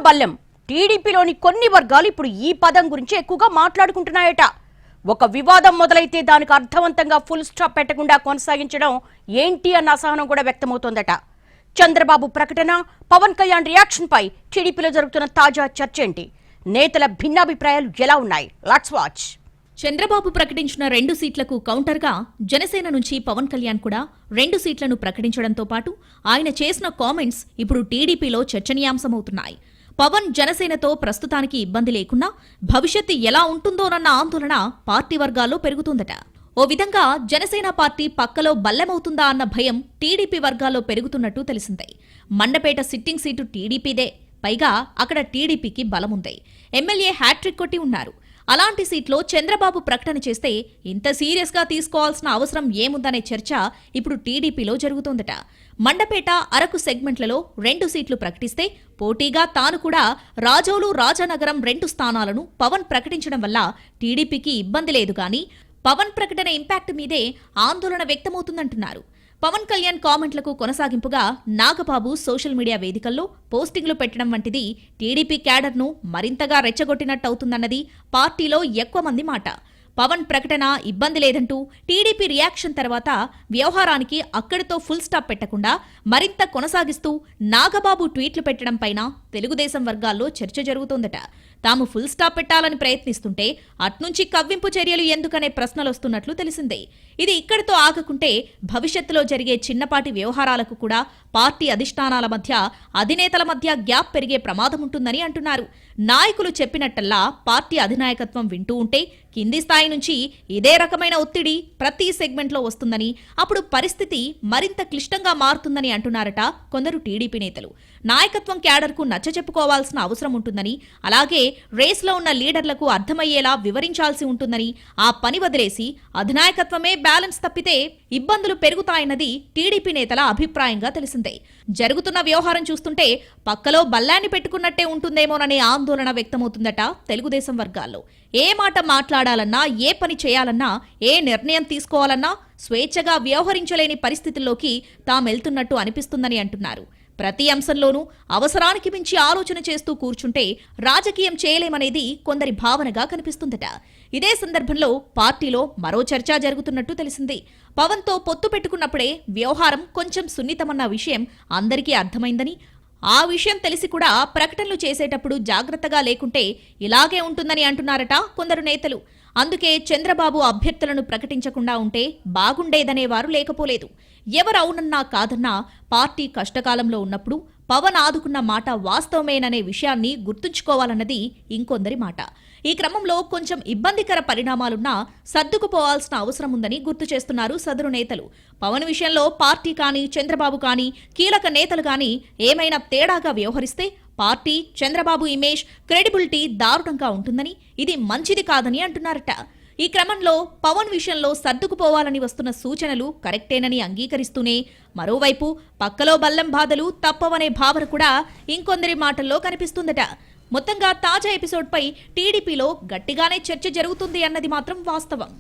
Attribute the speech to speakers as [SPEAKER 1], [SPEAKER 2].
[SPEAKER 1] బల్లెం టీడీపీలోని కొన్ని వర్గాలు ఇప్పుడు ఈ పదం గురించి ఎక్కువగా మాట్లాడుకుంటున్నాయట. ఒక వివాదం మొదలైతే దానికి అర్థవంతంగా ఫుల్ స్టాప్ పెట్టకుండా కొనసాగించడం ఏంటి అన్న అసహనం కూడా వ్యక్తమవుతోందట. చంద్రబాబు ప్రకటన, పవన్ కళ్యాణ్ రియాక్షన్ పై టీడీపీలో జరుగుతున్న తాజా చర్చ ఏంటి? నేతల భిన్నాభిప్రాయాలు ఎలా ఉన్నాయి? Let's watch.
[SPEAKER 2] చంద్రబాబు ప్రకటించిన 2 సీట్లకు కౌంటర్గా జనసేన నుంచి పవన్ కళ్యాణ్ కూడా 2 సీట్లను ప్రకటించడంతో పాటు ఆయన చేసిన కామెంట్స్ ఇప్పుడు టీడీపీలో చర్చనీయాంశమవుతున్నాయి. పవన్ జనసేనతో ప్రస్తుతానికి ఇబ్బంది లేకున్నా భవిష్యత్తు ఎలా ఉంటుందోనన్న ఆందోళన పార్టీ వర్గాల్లో పెరుగుతుందట. ఓ విధంగా జనసేన పార్టీ పక్కలో బల్లెమవుతుందా అన్న భయం టీడీపీ వర్గాల్లో పెరుగుతున్నట్టు తెలిసిందే. మండపేట సిట్టింగ్ సీటు టీడీపీదే, పైగా అక్కడ టీడీపీకి బలముంది. ఎమ్మెల్యే హ్యాట్రిక్ కొట్టి ఉన్నారు. అలాంటి సీట్లో చంద్రబాబు ప్రకటన చేస్తే ఇంత సీరియస్ గా తీసుకోవాల్సిన అవసరం ఏముందనే చర్చ ఇప్పుడు టీడీపీలో జరుగుతోందట. మండపేట, అరకు సెగ్మెంట్లలో 2 సీట్లు ప్రకటిస్తే పోటీగా తాను కూడా రాజోలు, రాజానగరం 2 స్థానాలను పవన్ ప్రకటించడం వల్ల టీడీపీకి ఇబ్బంది లేదు గాని పవన్ ప్రకటన ఇంపాక్ట్ మీదే ఆందోళన వ్యక్తమవుతుందంటున్నారు. పవన్ కళ్యాణ్ కామెంట్లకు కొనసాగింపుగా నాగబాబు సోషల్ మీడియా వేదికల్లో పోస్టింగ్లు పెట్టడం వంటిది టీడీపీ క్యాడర్ను మరింతగా రెచ్చగొట్టినట్టవుతుందన్నది పార్టీలో ఎక్కువ మంది మాట. పవన్ ప్రకటన ఇబ్బంది లేదంటూ టీడీపీ రియాక్షన్ తర్వాత వ్యవహారానికి అక్కడితో ఫుల్ స్టాప్ పెట్టకుండా మరింత కొనసాగిస్తూ నాగబాబు ట్వీట్లు పెట్టడం పైన తెలుగుదేశం వర్గాల్లో చర్చ జరుగుతోందట. తాము ఫుల్ స్టాప్ పెట్టాలని ప్రయత్నిస్తుంటే అట్నుంచి కవ్వింపు చర్యలు ఎందుకనే ప్రశ్నలొస్తున్నట్లు తెలిసిందే. ఇది ఇక్కడితో ఆగకుంటే భవిష్యత్తులో జరిగే చిన్నపాటి వ్యవహారాలకు కూడా పార్టీ అధిష్టానాల మధ్య, అధినేతల మధ్య గ్యాప్ పెరిగే ప్రమాదముంటుందని అంటున్నారు. నాయకులు చెప్పినట్టల్లా పార్టీ అధినాయకత్వం వింటూ ఉంటే కింది స్థాయి నుంచి ఇదే రకమైన ఒత్తిడి ప్రతి సెగ్మెంట్లో వస్తుందని, అప్పుడు పరిస్థితి మరింత క్లిష్టంగా మారుతుందని అంటున్నారట కొందరు టీడీపీ నేతలు. నాయకత్వం క్యాడర్కు నచ్చచెప్పుకోవాల్సిన అవసరం ఉంటుందని, అలాగే రేస్లో ఉన్న లీడర్లకు అర్థమయ్యేలా వివరించాల్సి ఉంటుందని, ఆ పని వదిలేసి అధినాయకత్వమే బ్యాలెన్స్ తప్పితే ఇబ్బందులు పెరుగుతాయన్నది టీడీపీ నేతల అభిప్రాయంగా తెలిసిందే. జరుగుతున్న వ్యవహారం చూస్తుంటే పక్కలో బల్లాన్ని పెట్టుకున్నట్టే ఉంటుందేమోననే ఆందోళన వ్యక్తమవుతుందట తెలుగుదేశం వర్గాల్లో. ఏ మాట మాట్లాడాలన్నా, ఏ పని చేయాలన్నా, ఏ నిర్ణయం తీసుకోవాలన్నా స్వేచ్ఛగా వ్యవహరించలేని పరిస్థితుల్లోకి తామెళ్తున్నట్టు అనిపిస్తుందని అంటున్నారు. ప్రతి అంశంలోనూ అవసరానికి మించి ఆలోచన చేస్తూ కూర్చుంటే రాజకీయం చేయలేమనేది కొందరి భావనగా కనిపిస్తుందట. ఇదే సందర్భంలో పార్టీలో మరో చర్చ జరుగుతున్నట్టు తెలిసింది. పవన్తో పొత్తు పెట్టుకున్నప్పుడే వ్యవహారం కొంచెం సున్నితమన్న విషయం అందరికీ అర్థమైందని, ఆ విషయం తెలిసి కూడా ప్రకటనలు చేసేటప్పుడు జాగ్రత్తగా లేకుంటే ఇలాగే ఉంటుందని అంటున్నారట కొందరు నేతలు. అందుకే చంద్రబాబు అభ్యర్థులను ప్రకటించకుండా ఉంటే బాగుండేదనేవారు లేకపోలేదు. ఎవరు అవునన్నా కాదన్నా పార్టీ కష్టకాలంలో ఉన్నప్పుడు పవన్ ఆదుకున్న మాట వాస్తవమేననే విషయాన్ని గుర్తుంచుకోవాలన్నది ఇంకొందరి మాట. ఈ క్రమంలో కొంచెం ఇబ్బందికర పరిణామాలున్నా సర్దుకుపోవాల్సిన అవసరం ఉందని గుర్తు చేస్తున్నారు సదరు నేతలు. పవన్ విషయంలో పార్టీ కానీ, చంద్రబాబు కానీ, కీలక నేతలు కానీ ఏమైనా తేడాగా వ్యవహరిస్తే పార్టీ, చంద్రబాబు ఇమేజ్, క్రెడిబిలిటీ దారుణంగా ఉంటుందని, ఇది మంచిది కాదని అంటున్నారట. ఈ క్రమంలో పవన్ విషయంలో సర్దుకుపోవాలని వస్తున్న సూచనలు కరెక్టేనని అంగీకరిస్తూనే మరోవైపు పక్కలో బల్లం బాధలు తప్పవనే భావన కూడా ఇంకొందరి మాటల్లో కనిపిస్తుందట. మొత్తంగా తాజా ఎపిసోడ్పై టీడీపీలో గట్టిగానే చర్చ జరుగుతుంది అన్నది మాత్రం వాస్తవం.